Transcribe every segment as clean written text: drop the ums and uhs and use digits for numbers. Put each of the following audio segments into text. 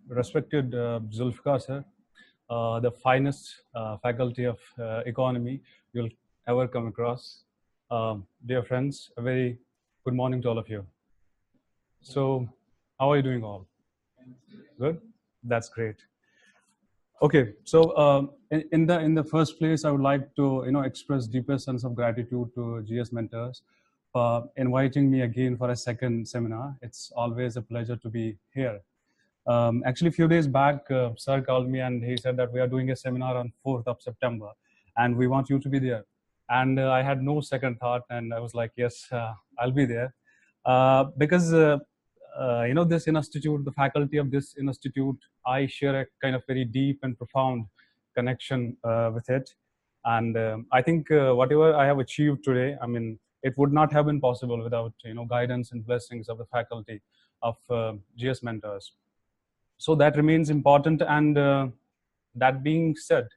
Respected Zulfikar sir, the finest faculty of economy you'll ever come across. Dear friends, a very good morning to all of you. So, how are you doing all? Good? That's great. Okay, so in the first place, I would like to express deepest sense of gratitude to GS Mentors for inviting me again for a second seminar. It's always a pleasure to be here. Actually, a few days back, sir called me and he said that we are doing a seminar on 4th of September, and we want you to be there. And I had no second thought, and I was like, yes, I'll be there, because this institute, the faculty of this institute, I share a kind of very deep and profound connection with it. And I think whatever I have achieved today, I mean, it would not have been possible without guidance and blessings of the faculty of GS Mentors. So that remains important. And that being said,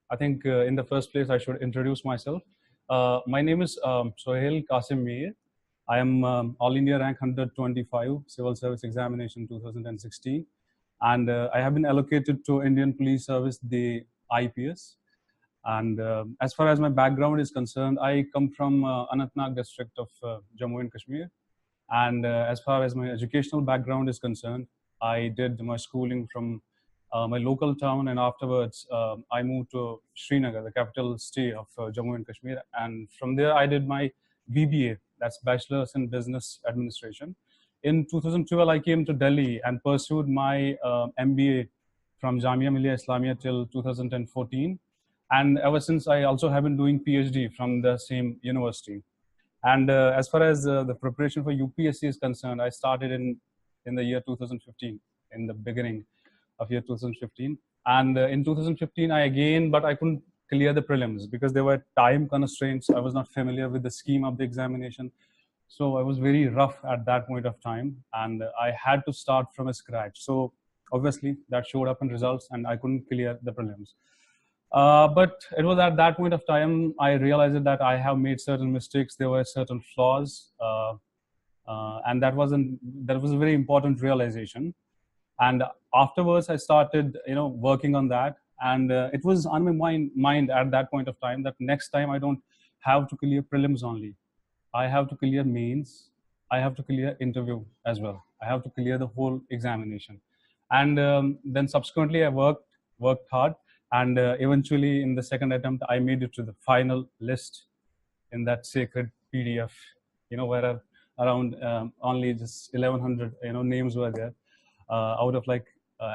I think in the first place I should introduce myself. My name is Sohail Qasim Mir. I am All India rank 125 Civil Service Examination 2016, and I have been allocated to Indian Police Service, the IPS. And as far as my background is concerned, I come from Anantnag district of Jammu and Kashmir. And as far as my educational background is concerned, I did my schooling from my local town, and afterwards I moved to Srinagar, the capital city of Jammu and Kashmir. And from there I did my BBA, that's Bachelor's in Business Administration. In 2012, I came to Delhi and pursued my MBA from Jamia Millia Islamia till 2014. And ever since, I also have been doing PhD from the same university. And as far as the preparation for UPSC is concerned, I started in the year 2015, in the beginning of year 2015. And in 2015, but I couldn't clear the prelims because there were time constraints. I was not familiar with the scheme of the examination. So I was very rough at that point of time, and I had to start from scratch. So obviously that showed up in results, and I couldn't clear the prelims. But it was at that point of time I realized that I have made certain mistakes. There were certain flaws, and that was a very important realization. And afterwards, I started, working on that. And it was on my mind at that point of time that next time I don't have to clear prelims only. I have to clear mains. I have to clear interview as well. I have to clear the whole examination. And then subsequently, I worked hard. And eventually, in the second attempt, I made it to the final list in that sacred PDF, where around only just 1,100, names were there. Out of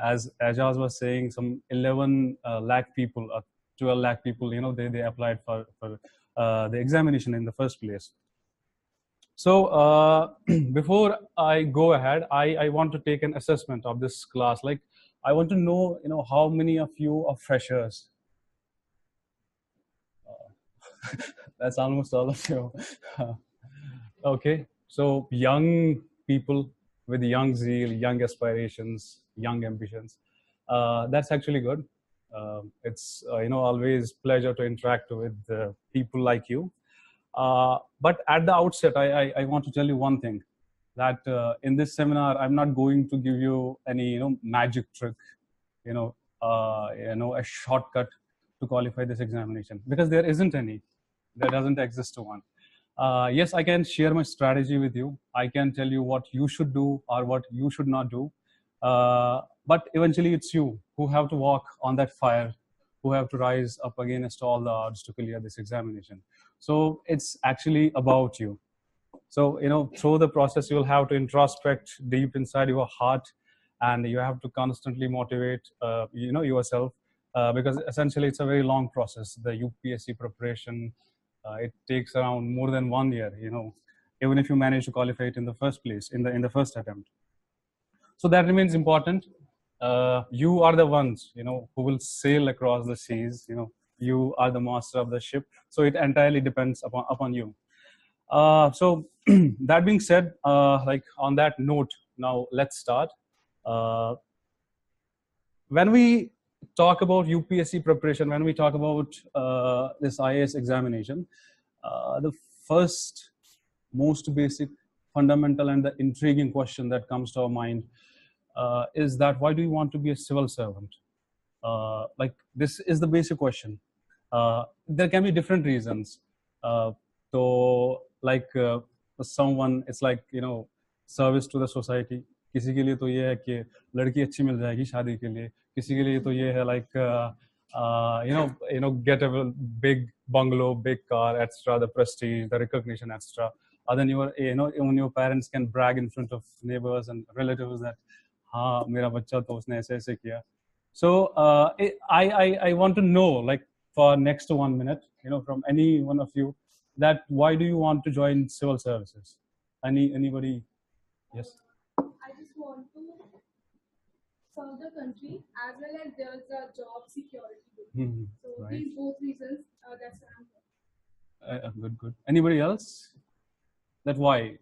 as Ajaz was saying, some 11 lakh people, 12 lakh people, they applied for the examination in the first place. So before I go ahead, I want to take an assessment of this class. I want to know, how many of you are freshers? That's almost all of you. Okay, so young people with young zeal, young aspirations, young ambitions. That's actually good. It's always pleasure to interact with people like you. But at the outset, I want to tell you one thing, that in this seminar, I'm not going to give you any magic trick, a shortcut to qualify this examination, because there isn't any. There doesn't exist one. Yes, I can share my strategy with you. I can tell you what you should do or what you should not do. But eventually it's you who have to walk on that fire, who have to rise up against all the odds to clear this examination. So it's actually about you. So, through the process, you'll have to introspect deep inside your heart, and you have to constantly motivate, yourself, because essentially it's a very long process. The UPSC preparation, it takes around more than 1 year, even if you manage to qualify it in the first place, in the first attempt. So that remains important. You are the ones, who will sail across the seas. You are the master of the ship. So it entirely depends upon you. So that being said, on that note, now let's start. When we talk about UPSC preparation, when we talk about this IAS examination, the first, most basic, fundamental, and the intriguing question that comes to our mind is that why do you want to be a civil servant? Like this is the basic question. There can be different reasons. So like someone, it's like service to the society. किसी के लिए तो ये है कि लड़की अच्छी मिल जाएगी शादी के लिए. किसी के लिए तो ये है like get a big bungalow, big car, etc. The prestige, the recognition, etc. Then even your parents can brag in front of neighbors and relatives that हाँ मेरा बच्चा तो उसने ऐसे ऐसे किया. So I want to know, like for next 1 minute, from any one of you, that why do you want to join civil services? Anybody? Yes. I just want to serve the country as well as there's a job security. Mm-hmm. So Right. these both reasons, that's why I'm here. Good. Anybody else? That why?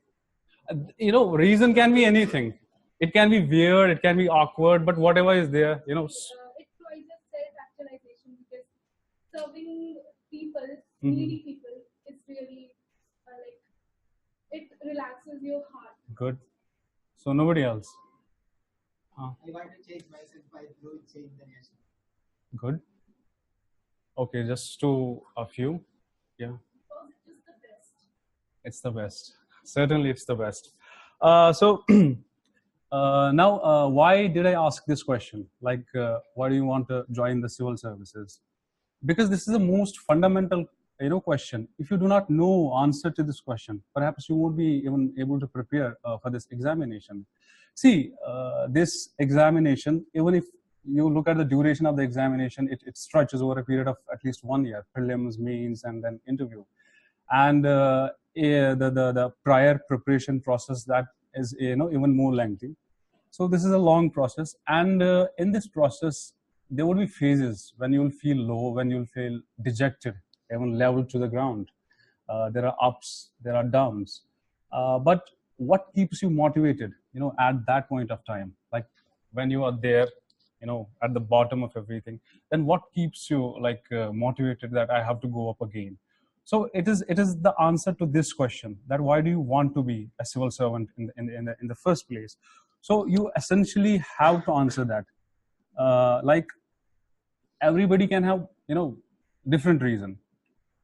Reason can be anything. It can be weird, it can be awkward, but whatever is there, It provides a self-actualization because serving people, needy people, is really like it relaxes your heart. Good. So nobody else. I want to change myself by doing change the nation. Good. Okay, just to a few. Yeah. Because it is the best. It's the best. Certainly, it's the best. So now, why did I ask this question? Like, why do you want to join the civil services? Because this is the most fundamental, question. If you do not know answer to this question, perhaps you won't be even able to prepare for this examination. See, this examination, even if you look at the duration of the examination, it stretches over a period of at least 1 year, prelims, mains, and then interview. And the prior preparation process, that is even more lengthy. So this is a long process, and in this process there will be phases when you will feel low, when you will feel dejected, even leveled to the ground. There are ups, there are downs, but what keeps you motivated at that point of time, like when you are there at the bottom of everything, then what keeps you like motivated that I have to go up again? So it is the answer to this question, that why do you want to be a civil servant in the first place? So you essentially have to answer that. Like everybody can have different reason.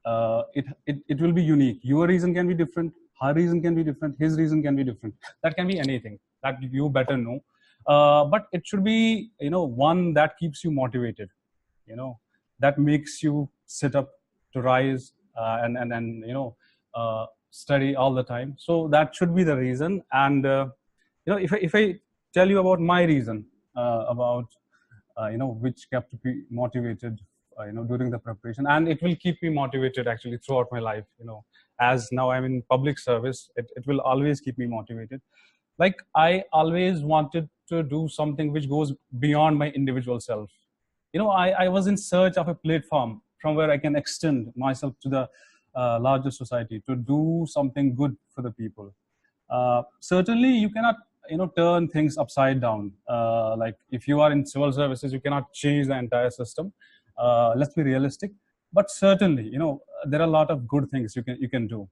It will be unique. Your reason can be different. Her reason can be different. His reason can be different. That can be anything that you better know. But it should be one that keeps you motivated. That makes you sit up to rise. And study all the time. So that should be the reason. And if I tell you about my reason about which kept me motivated during the preparation, and it will keep me motivated actually throughout my life, as now I'm in public service, it will always keep me motivated. Like I always wanted to do something which goes beyond my individual self. I was in search of a platform from where I can extend myself to the larger society, to do something good for the people. Certainly, you cannot, turn things upside down. Like if you are in civil services, you cannot change the entire system. Let's be realistic. But certainly, there are a lot of good things you can do.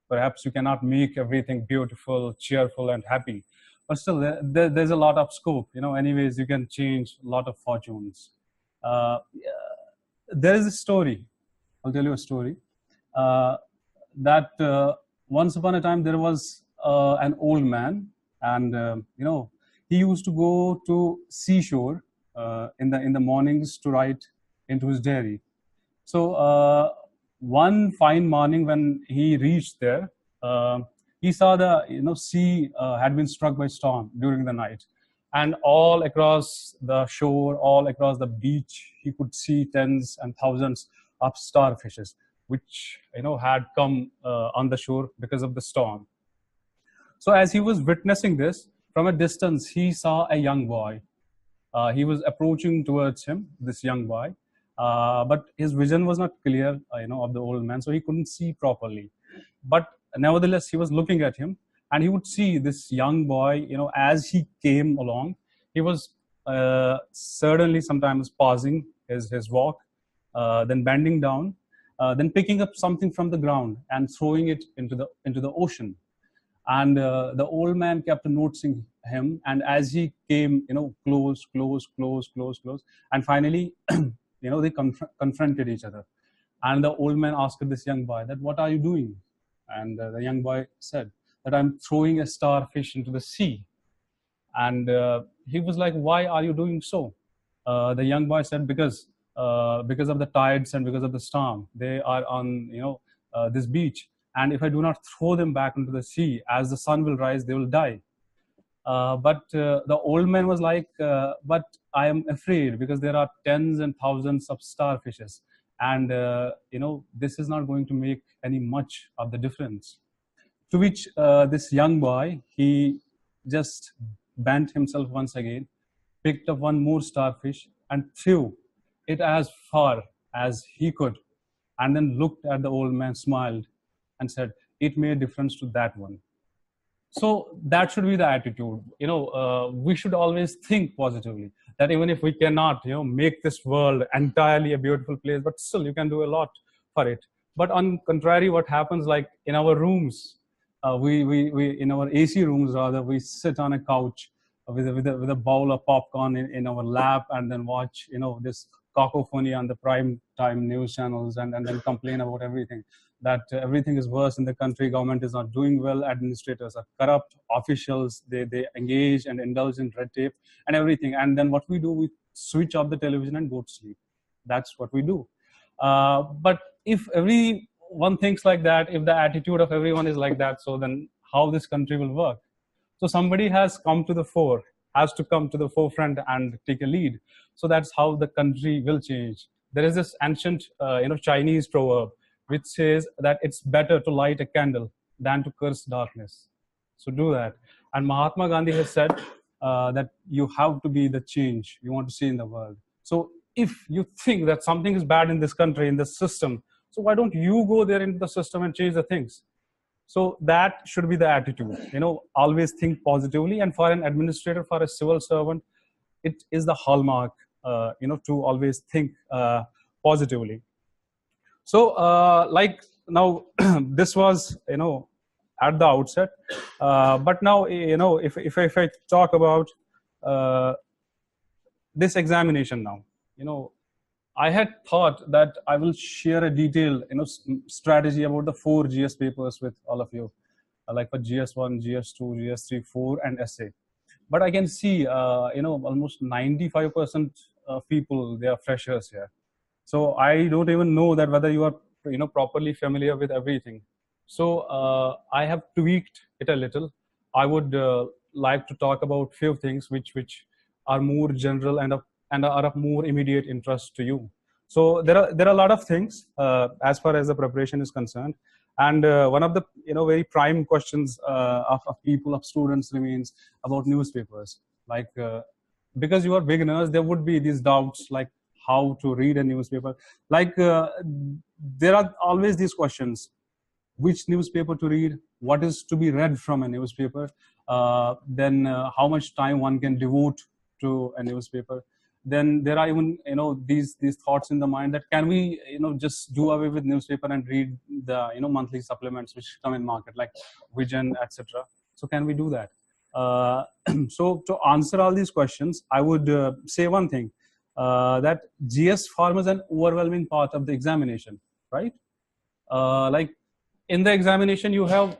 Perhaps you cannot make everything beautiful, cheerful, and happy, but still, there's a lot of scope. Anyways, you can change a lot of fortunes. There is a story. I'll tell you a story. That once upon a time there was an old man, and he used to go to seashore in the mornings to write into his diary. So one fine morning when he reached there, he saw the sea had been struck by storm during the night. And all across the shore, all across the beach, he could see tens and thousands of starfishes, which had come on the shore because of the storm. So as he was witnessing this from a distance, he saw a young boy. He was approaching towards him, this young boy, but his vision was not clear, of the old man, so he couldn't see properly. But nevertheless, he was looking at him. And he would see this young boy, as he came along, he was certainly sometimes pausing his walk, then bending down, then picking up something from the ground and throwing it into the ocean. And the old man kept noticing him, and as he came, close, and finally, they confronted each other. And the old man asked this young boy that, "What are you doing?" And the young boy said that, "I'm throwing a starfish into the sea." And he was like, "Why are you doing so?" The young boy said, because of the tides and because of the storm, they are on this beach, and if I do not throw them back into the sea, as the sun will rise, they will die. But the old man was like, "But I am afraid, because there are tens and thousands of starfishes, and this is not going to make any much of the difference." To which this young boy, he just bent himself once again, picked up one more starfish and threw it as far as he could, and then looked at the old man, smiled, and said, "It made a difference to that one." So that should be the attitude. We should always think positively, that even if we cannot make this world entirely a beautiful place, but still you can do a lot for it. But on contrary, what happens, like in our rooms, we in our AC rooms rather, we sit on a couch with a bowl of popcorn in our lap, and then watch this cacophony on the prime time news channels, and then complain about everything, that everything is worse in the country, government is not doing well, administrators are corrupt, officials, they engage and indulge in red tape and everything. And then what we do, we switch off the television and go to sleep. That's what we do. But if everyone thinks like that, if the attitude of everyone is like that, so then how this country will work? So somebody has to come to the forefront and take a lead. So that's how the country will change. There is this ancient Chinese proverb which says that it's better to light a candle than to curse darkness. So do that. And Mahatma Gandhi has said that you have to be the change you want to see in the world. So if you think that something is bad in this country, in this system, so why don't you go there into the system and change the things? So that should be the attitude. Always think positively. And for an administrator, for a civil servant, it is the hallmark, to always think positively. So, like now, this was, at the outset. But now, if I talk about this examination now, I had thought that I will share a detailed, strategy about the 4 GS papers with all of you, like for GS1, GS2, GS3, 4, and essay. But I can see, almost 95% of people, they are freshers here. So I don't even know that whether you are, properly familiar with everything. So I have tweaked it a little. I would like to talk about few things which are more general and are of more immediate interest to you. So there are a lot of things as far as the preparation is concerned. And one of the very prime questions of people, of students, remains about newspapers. Like because you are beginners, there would be these doubts like how to read a newspaper. Like there are always these questions: which newspaper to read, what is to be read from a newspaper, then how much time one can devote to a newspaper. Then there are even these thoughts in the mind that can we just do away with newspaper and read the monthly supplements which come in market like Vision, etc. So can we do that? So to answer all these questions, I would say one thing, that GS forms an overwhelming part of the examination, right? Like in the examination you have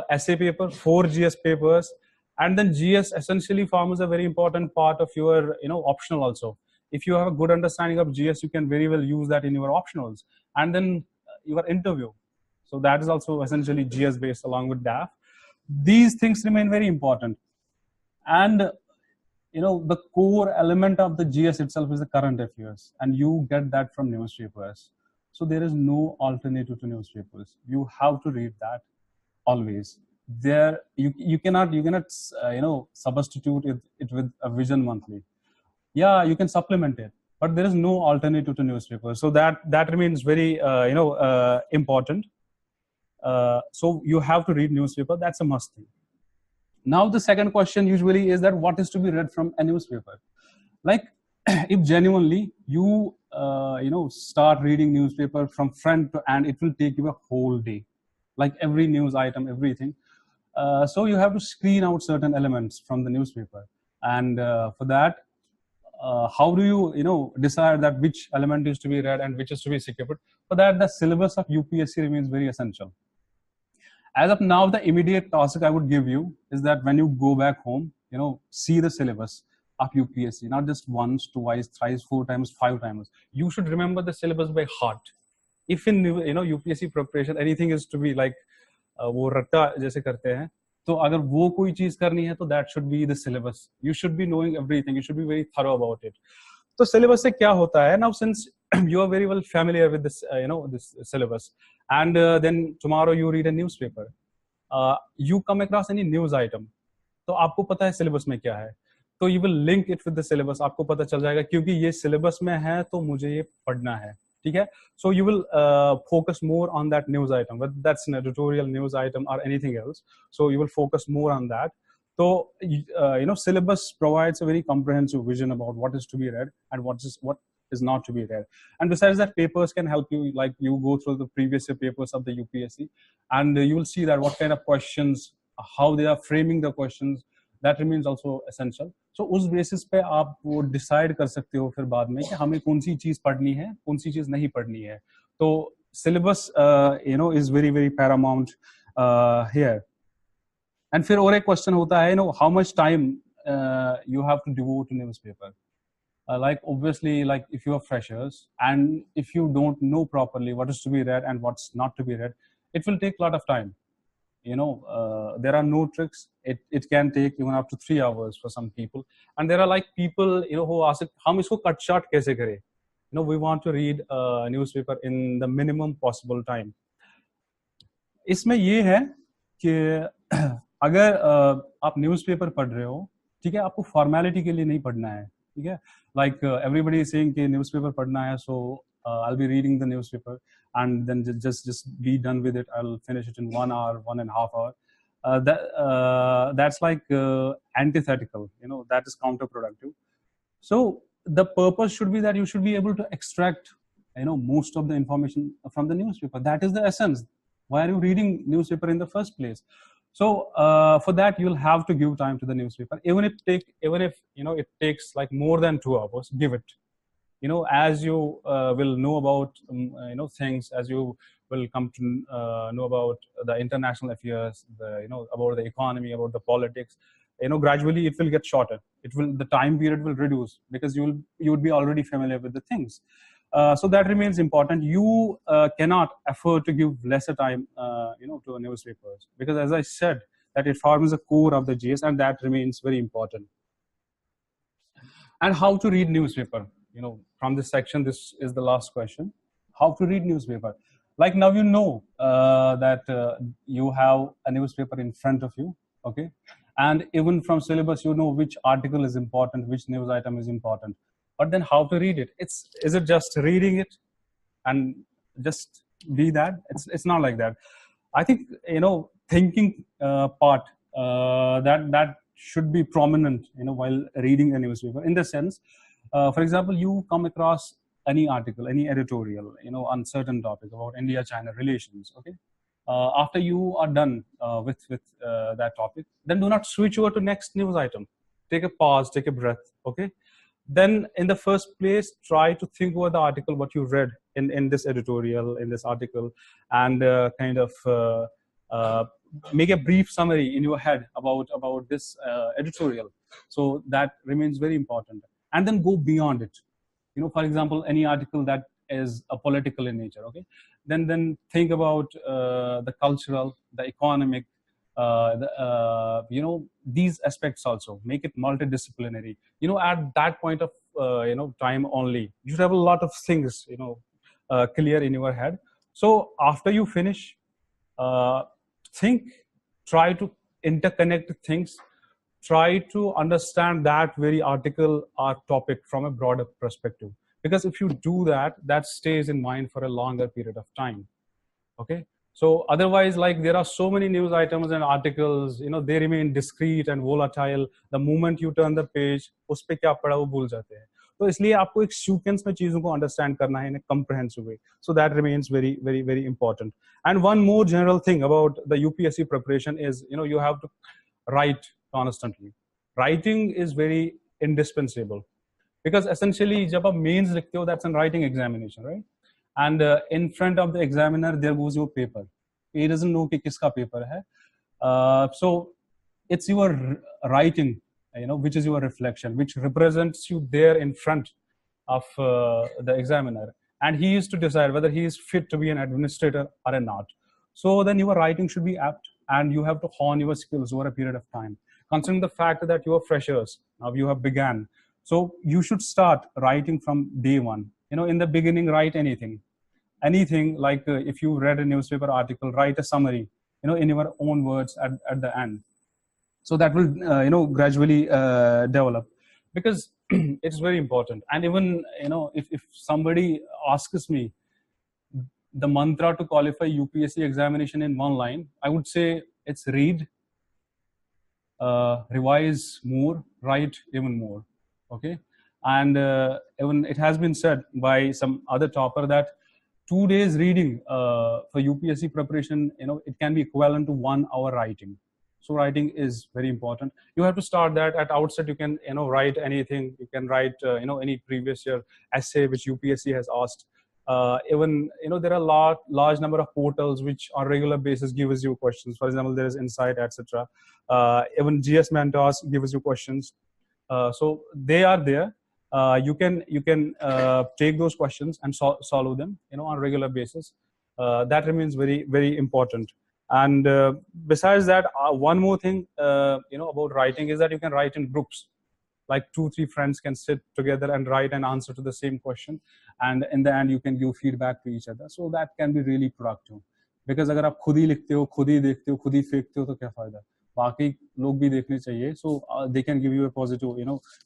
essay paper, 4 GS papers, and then GS essentially forms a very important part of your optional also. If you have a good understanding of GS, you can very well use that in your optionals. And then your interview, so that is also essentially GS based along with DAF. These things remain very important. And the core element of the GS itself is the current affairs, and you get that from newspapers. So there is no alternative to newspapers. You have to read that always. There you cannot substitute it with a Vision monthly. Yeah, you can supplement it, but there is no alternative to newspapers. So that remains very important. So you have to read newspaper. That's a must thing. Now the second question usually is that what is to be read from a newspaper? Like if genuinely you start reading newspaper from front to end, it will take you a whole day. Like every news item, everything. So you have to screen out certain elements from the newspaper, and for that, how do you decide that which element is to be read and which is to be skipped? For that, the syllabus of UPSC remains very essential. As of now, the immediate task I would give you is that when you go back home, see the syllabus of UPSC, not just once, twice, thrice, 4 times, 5 times. You should remember the syllabus by heart. If in UPSC preparation anything is to be like वो रट्टा जैसे करते हैं, तो अगर वो कोई चीज करनी है तो that should be the syllabus. You should be knowing everything. You should be very thorough about it. तो syllabus से क्या होता है? Now since you are very well familiar with this this syllabus, and then tomorrow you read a newspaper, you come across any news item, तो आपको पता है syllabus में क्या है, तो you will link it with the syllabus. आपको पता चल जाएगा क्योंकि ये syllabus में है तो मुझे ये पढ़ना है. ठीक है? So you will focus more on that news item, whether that's an editorial news item or anything else. So you will focus more on that. So syllabus provides a very comprehensive vision about what is to be read and what is not to be read. And besides that, papers can help you, like you go through the previous papers of the UPSC, and you will see that what kind of questions, how they are framing the questions, that remains also essential. So उस basis पे आप वो decide कर सकते हो फिर बाद में कि हमें कौन सी चीज पढ़नी है, कौन सी चीज नहीं पढ़नी है. तो syllabus is very very paramount here. And फिर और एक क्वेश्चन होता है, how much time you have to devote to newspaper. Like obviously, like if you are freshers and if you don't know properly what is to be read and what's not to be read, it will take a lot of time. There are no tricks. It can take even up to 3 hours for some people. And there are like people, who ask, हम इसको cut short कैसे करें? We want to read a newspaper in the minimum possible time. इसमें ये है कि अगर आप newspaper पढ़ रहे हो, ठीक है, आपको formality के लिए नहीं पढ़ना है, ठीक है? Like everybody is saying कि newspaper पढ़ना है, so I'll be reading the newspaper and then just be done with it. I'll finish it in 1 hour, 1.5 hour. That's like antithetical. That is counterproductive. So the purpose should be that you should be able to extract, most of the information from the newspaper. That is the essence. Why are you reading newspaper in the first place? So for that, you'll have to give time to the newspaper. Even if it takes like more than 2 hours, give it. As you will know about things, as you will come to know about the international affairs, about the economy, about the politics, gradually it will get shorter. The time period will reduce because you would be already familiar with the things. So that remains important. You cannot afford to give lesser time to newspapers, because as I said, that it forms the core of the GS, and that remains very important. And how to read newspaper? From this section, this is the last question. How to read newspaper? Like now that you have a newspaper in front of you, okay? And even from syllabus, which article is important, which news item is important. But then how to read it? Is it just reading it and just be that? It's not like that. I think, thinking part, that should be prominent, while reading a newspaper, in the sense, for example, you come across any article, any editorial, on certain topic about India-China relations, okay? After you are done with that topic, then do not switch over to next news item. Take a pause, take a breath, okay? Then in the first place, try to think over the article, what you read in this editorial, in this article, and kind of make a brief summary in your head about this editorial. So that remains very important. And then go beyond it. For example, any article that is a political in nature, okay? Then think about the cultural, the economic, these aspects also. Make it multidisciplinary. At that point of time only, you should have a lot of things clear in your head. So after you finish, try to interconnect things. Try to understand that very article or topic from a broader perspective. Because if you do that, that stays in mind for a longer period of time. Okay? So otherwise, like there are so many news items and articles, they remain discrete and volatile. The moment you turn the page, us pe kya pada wo bhul jate hain. तो इसलिए आपको एक sequence में चीजों को understand करना है इन a comprehensive way. So that remains very important. And one more general thing about the UPSC preparation is, you have to write constantly. Writing is very indispensable because essentially जब आप mains लिखते हो, that's a writing examination, right? And in front of the examiner there goes your paper. He doesn't know कि किसका paper है. So it's your writing, which is your reflection, which represents you there in front of the examiner, and he is to decide whether he is fit to be an administrator or not. So then your writing should be apt, and you have to hone your skills over a period of time. Considering the fact that you are freshers, now you have begun, so you should start writing from day one. In the beginning, write anything like if you read a newspaper article, write a summary, in your own words at the end. So that will gradually develop, because it's very important. And even if somebody asks me the mantra to qualify UPSC examination in one line, I would say it's read, revise more, write even more. Okay. And even it has been said by some other topper that 2 days reading for UPSC preparation, it can be equivalent to 1 hour writing. So writing is very important. You have to start that at outset. You can write anything. You can write any previous year essay which UPSC has asked. Even there are large number of portals which on regular basis gives you questions. For example, there is Insight, etc. Even GS Mentors gives you questions. So they are there. You can take those questions and solve them on a regular basis. That remains very important. And besides that, one more thing about writing is that you can write in groups, like 2-3 friends can sit together and write an answer to the same question, and in the end you can give feedback to each other. So that can be really productive, because अगर आप खुद ही लिखते हो, खुद ही देखते हो, खुद ही फेंकते हो, तो क्या फायदा? बाकी लोग भी देखने चाहिए. So they can give you a positive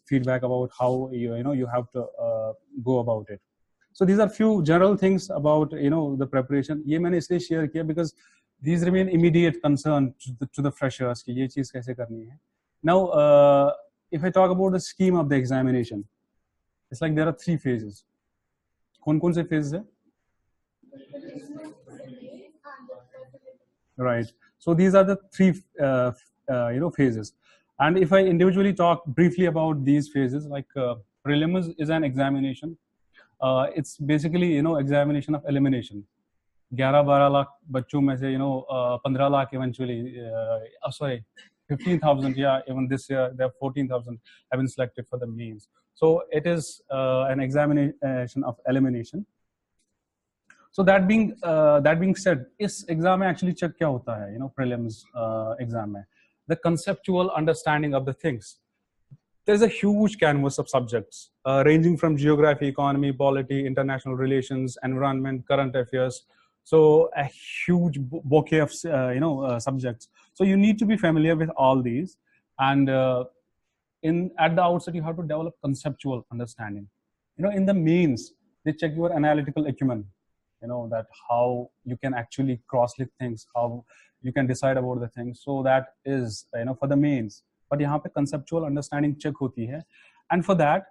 feedback about how you have to go about it. So these are few general things about the preparation. ये मैंने इसलिए share किया because these remain immediate concern to the freshers कि ये चीज कैसे करनी है. Now if I talk about the scheme of the examination, it's like there are 3 phases. कौन से phases है? Right. So these are the 3 phases. And if I individually talk briefly about these phases, like prelims is an examination. It's basically examination of elimination. 11-12 lakh बच्चों में से 15 lakh eventually, sorry, 15,000. Yeah, even this year there are 14,000 have been selected for the mains. So it is an examination of elimination. So that being said, इस exam में actually check क्या होता है? Prelims exam में the conceptual understanding of the things. There's a huge canvas of subjects ranging from geography, economy, polity, international relations, environment, current affairs. So a huge bouquet of subjects. So you need to be familiar with all these, and at the outset you have to develop conceptual understanding. In the mains they check your analytical acumen. That how you can actually cross-link things, how you can decide about the things. So that is for the mains. But यहाँ पे conceptual understanding check होती है, and for that,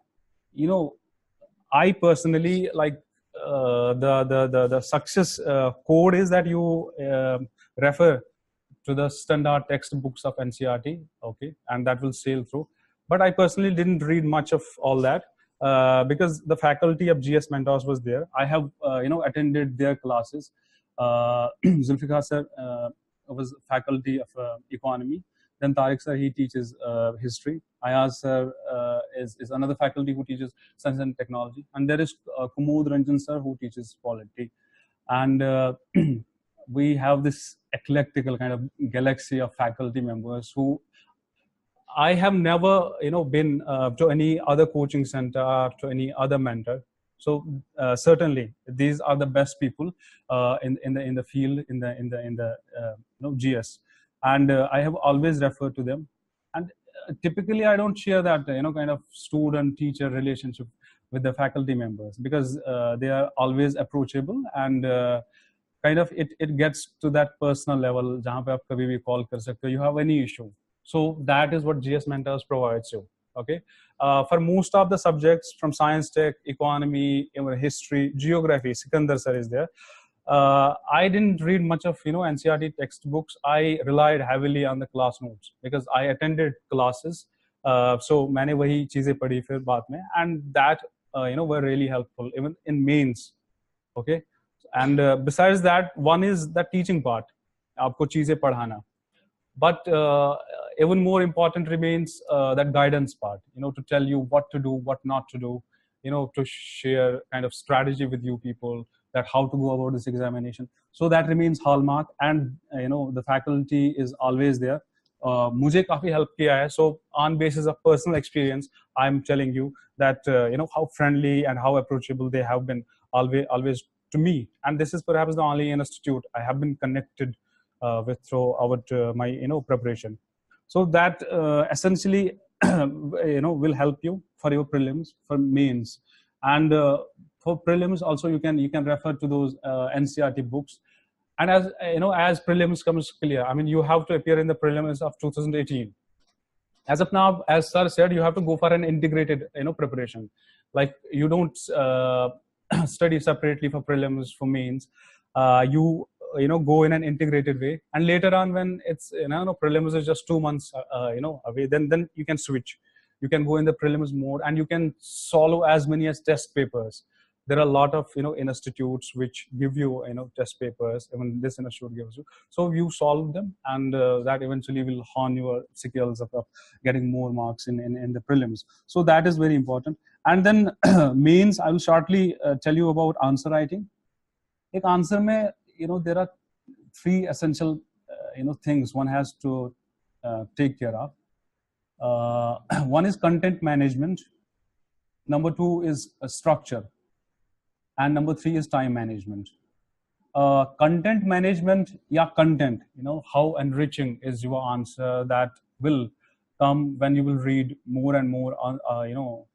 I personally like the success code is that you refer to the standard textbooks of NCERT, okay, and that will sail through. But I personally didn't read much of all that because the faculty of GS Mentors was there. I have attended their classes. Zulfikar sir was faculty of economy. Then Tariq sir, he teaches history. Ayaz sir is another faculty who teaches science and technology. And there is Kumud Ranjan sir who teaches polity. And we have this eclectical kind of galaxy of faculty members who I have never been to any other coaching center, to any other mentor. So certainly these are the best people in the field, in the GS. And I have always referred to them. And typically I don't share that kind of student-teacher relationship with the faculty members, because they are always approachable, and kind of it gets to that personal level जहाँ पे आप कभी भी call कर सकते हो. You have any issue, so that is what GS Mentors provides you. Okay, for most of the subjects from science, tech, economy, even history, geography, Sikandar sir is there. I didn't read much of NCERT textbooks. I relied heavily on the class notes because I attended classes. So मैंने वही चीजें पढ़ी फिर बाद में, and that were really helpful even in mains. Okay, and besides that, one is the teaching part. आपको चीजें पढ़ाना. But even more important remains that guidance part, to tell you what to do, what not to do, to share kind of strategy with you people, that how to go about this examination. So that remains hallmark, and the faculty is always there. मुझे काफी help किया है. So on basis of personal experience, I'm telling you that how friendly and how approachable they have been always to me. And this is perhaps the only institute I have been connected with throughout my preparation. So that essentially will help you for your prelims, for mains, and for prelims also you can refer to those NCERT books. And as prelims comes clear, I mean, you have to appear in the prelims of 2018. As of now, as sir said, you have to go for an integrated preparation. Like you don't study separately for prelims, for mains. You go in an integrated way, and later on when it's prelims is just 2 months away, then you can switch. You can go in the prelims mode, and you can solve as many as test papers. There are a lot of institutes which give you test papers. Even this institute gives you, so you solve them, and that eventually will hone your skills of getting more marks in the prelims. So that is very important. And then mains, I will shortly tell you about answer writing. Ek answer mein there are 3 essential things one has to take care of. One is content management, number 2 is structure, and number 3 is time management. Content management, content, how enriching is your answer, that will come when you will read more and more on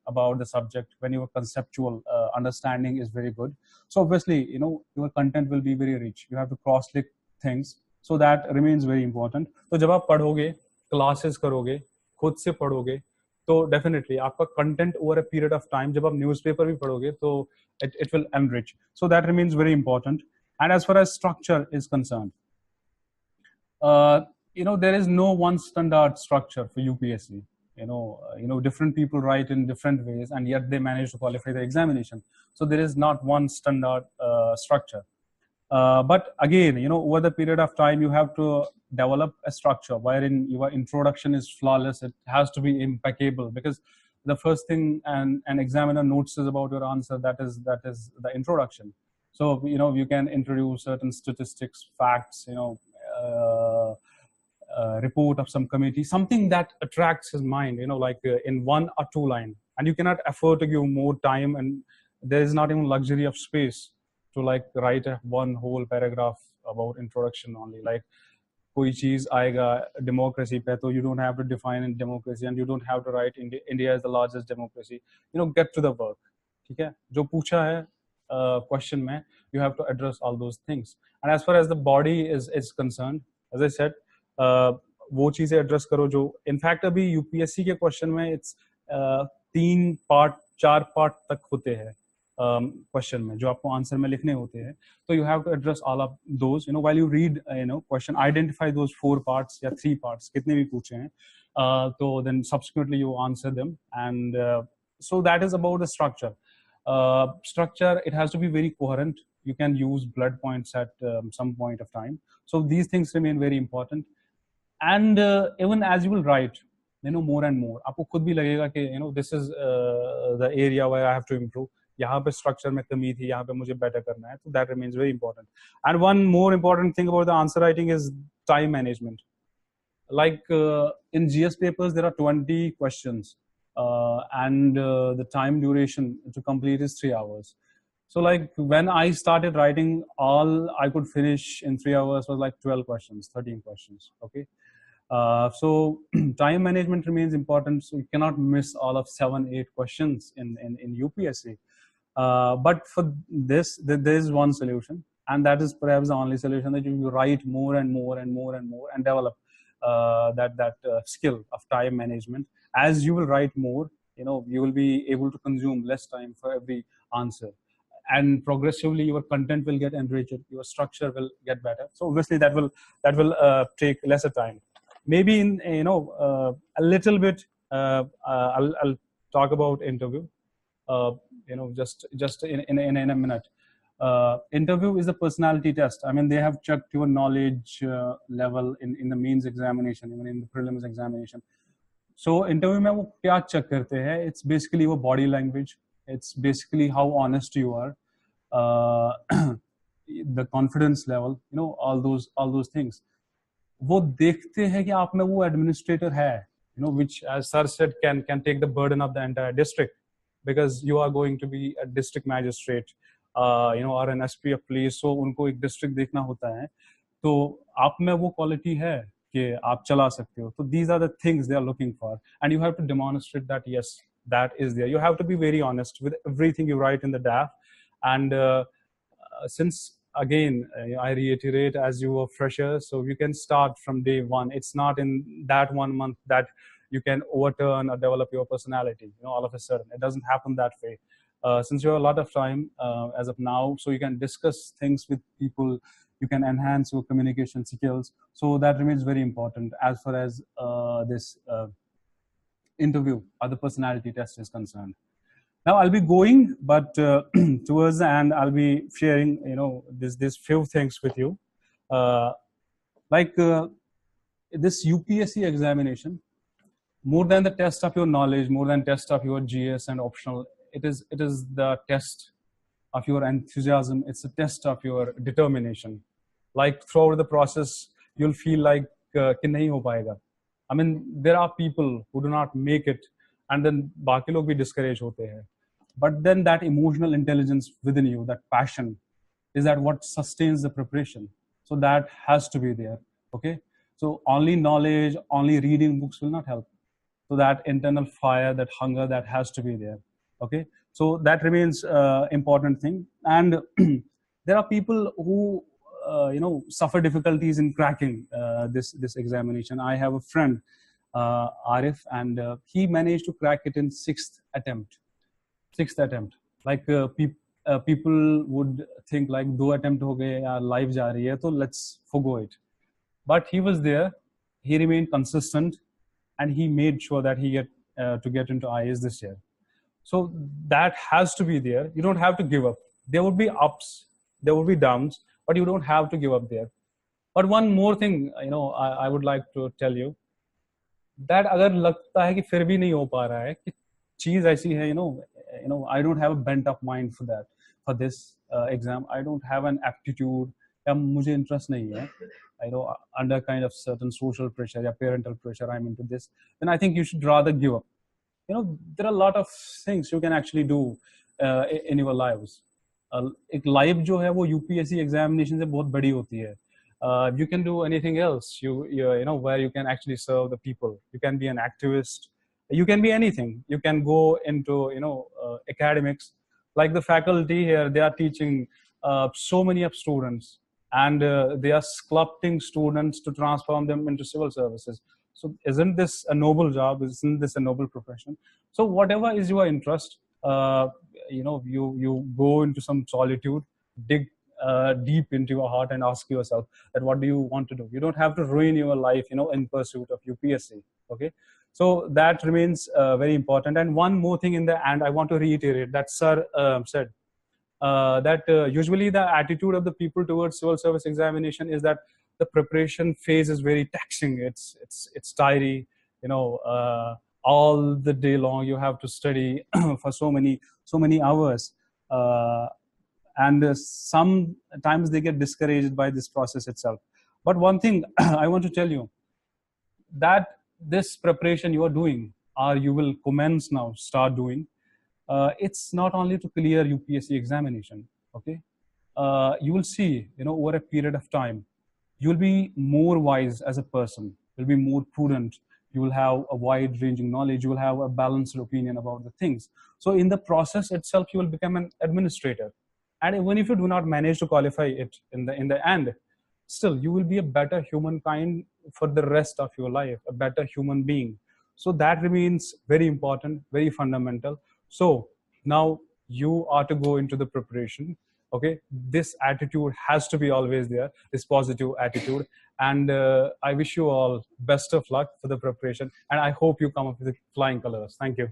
about the subject, when your conceptual understanding is very good. So obviously your content will be very rich. You have to cross-link things, so that remains very important. तो जब आप पढ़ोगे, classes करोगे, खुद से पढ़ोगे, तो definitely आपका content over a period of time, जब आप newspaper भी पढ़ोगे, तो it will enrich. So that remains very important. And as far as structure is concerned, there is no one standard structure for UPSC. Different people write in different ways, and yet they manage to qualify the examination. So there is not one standard structure. But again, over the period of time, you have to develop a structure wherein your introduction is flawless. It has to be impeccable, because the first thing an examiner notices about your answer, that is the introduction. So you can introduce certain statistics, facts, report of some committee, something that attracts his mind, like in 1 or 2 lines. And you cannot afford to give more time, and there is not even luxury of space to like write one whole paragraph about introduction only. Like कोई चीज आएगा democracy पे, तो you don't have to define in democracy, and you don't have to write India is the largest democracy. Get to the work. ठीक है, जो पूछा है question में, you have to address all those things. And as far as the body is concerned, as I said, वो चीजें address करो जो in fact अभी UPSC के question में it's 3 part 4 part तक होते हैं question में, जो आपको answer में लिखने होते हैं. So you have to address all of those. While you read question, identify those 4 parts या 3 parts, कितने भी पूछे हैं. So then subsequently you answer them, and so that is about the structure. Structure, it has to be very coherent. You can use blood points at some point of time. So these things remain very important. And even as you will write, more and more, आपको खुद भी लगेगा कि this is the area where I have to improve. यहाँ पे structure में कमी थी, यहाँ पे मुझे better करना है. So that remains very important. And one more important thing about the answer writing is time management. Like in GS papers, there are 20 questions. And the time duration to complete is 3 hours. So like when I started writing, all I could finish in 3 hours was like 12 questions, 13 questions. Okay. So time management remains important. So you cannot miss all of 7-8 questions in UPSC. But for this, there is one solution, and that is perhaps the only solution, that you write more and more and more and more and develop that skill of time management. as you will write more, you will be able to consume less time for every answer, and progressively your content will get enriched, your structure will get better. So obviously that will take lesser time. Maybe in a little bit, I'll talk about interview. Just in a minute. Interview is a personality test. I mean, they have checked your knowledge level in the mains examination, even in the prelims examination. So interview में वो क्या check करते हैं? It's basically your body language. It's basically how honest you are, the confidence level, all those things. वो देखते हैं कि आप में वो administrator है, which, as sir said, can take the burden of the entire district, because you are going to be a district magistrate, or an SP of police. So उनको एक district देखना होता है, तो आप में वो quality है कि आप चला सकते हो. So these are the things they are looking for, and you have to demonstrate that yes, that is there. You have to be very honest with everything you write in the DAF, and since again I reiterate, as you are fresher, so you can start from day one. It's not in that 1 month that you can overturn or develop your personality, all of a sudden. It doesn't happen that way. Since you have a lot of time as of now, so you can discuss things with people, you can enhance your communication skills. So that remains very important as far as this interview or the personality test is concerned. Now I'll be going, but towards the end I'll be sharing, this few things with you. This UPSC examination, more than the test of your knowledge, more than test of your GS and optional, it is the test of your enthusiasm. It's a test of your determination. Like throughout the process, you'll feel like कि नहीं हो पाएगा. I mean, there are people who do not make it, and then बाकी लोग भी discourage होते हैं. But then that emotional intelligence within you, that passion, is that what sustains the preparation. So that has to be there. Okay. So only knowledge, only reading books will not help. So that internal fire, that hunger, that has to be there. Okay. So that remains important thing. And there are people who suffer difficulties in cracking this examination. I have a friend, Arif, and he managed to crack it in sixth attempt. Like people would think like 2 attempt ho gaye, life ja rahi hai, so let's forgo it. But he was there, he remained consistent, and he made sure that he get into IAS this year. So that has to be there. You don't have to give up. There would be ups, there would be downs, but you don't have to give up there. But one more thing, I would like to tell you, that अगर लगता है कि फिर भी नहीं हो पा रहा है, कि चीज ऐसी है, I don't have a bent up mind for this exam. I don't have an aptitude, या मुझे interest नहीं है, under kind of certain social pressure या parental pressure I'm into this, then I think you should rather give up. There are a lot of things you can actually do in your lives. एक life जो है वो UPSC examination से बहुत बड़ी होती है. You can do anything else. Where you can actually serve the people. You can be an activist. You can be anything. You can go into academics. Like the faculty here, they are teaching so many of students, and they are sculpting students to transform them into civil services. So isn't this a noble job? Isn't this a noble profession? So whatever is your interest, you go into some solitude, dig deep into your heart and ask yourself that what do you want to do. You don't have to ruin your life, in pursuit of UPSC. Okay. So that remains very important. And one more thing in the end, I want to reiterate that sir said that usually the attitude of the people towards civil service examination is that the preparation phase is very taxing. It's tiring, all the day long you have to study for so many hours, and sometimes they get discouraged by this process itself. But one thing I want to tell you, that this preparation you are doing, or you will start doing, it's not only to clear UPSC examination. Okay, you will see, over a period of time, you will be more wise as a person. You'll be more prudent. You will have a wide-ranging knowledge. You will have a balanced opinion about the things. So in the process itself, you will become an administrator. And even if you do not manage to qualify it in the end, still you will be a better humankind for the rest of your life, a better human being. So that remains very important, very fundamental. So now you are to go into the preparation. Okay, this attitude has to be always there, this positive attitude. And I wish you all best of luck for the preparation. And I hope you come up with flying colors. Thank you.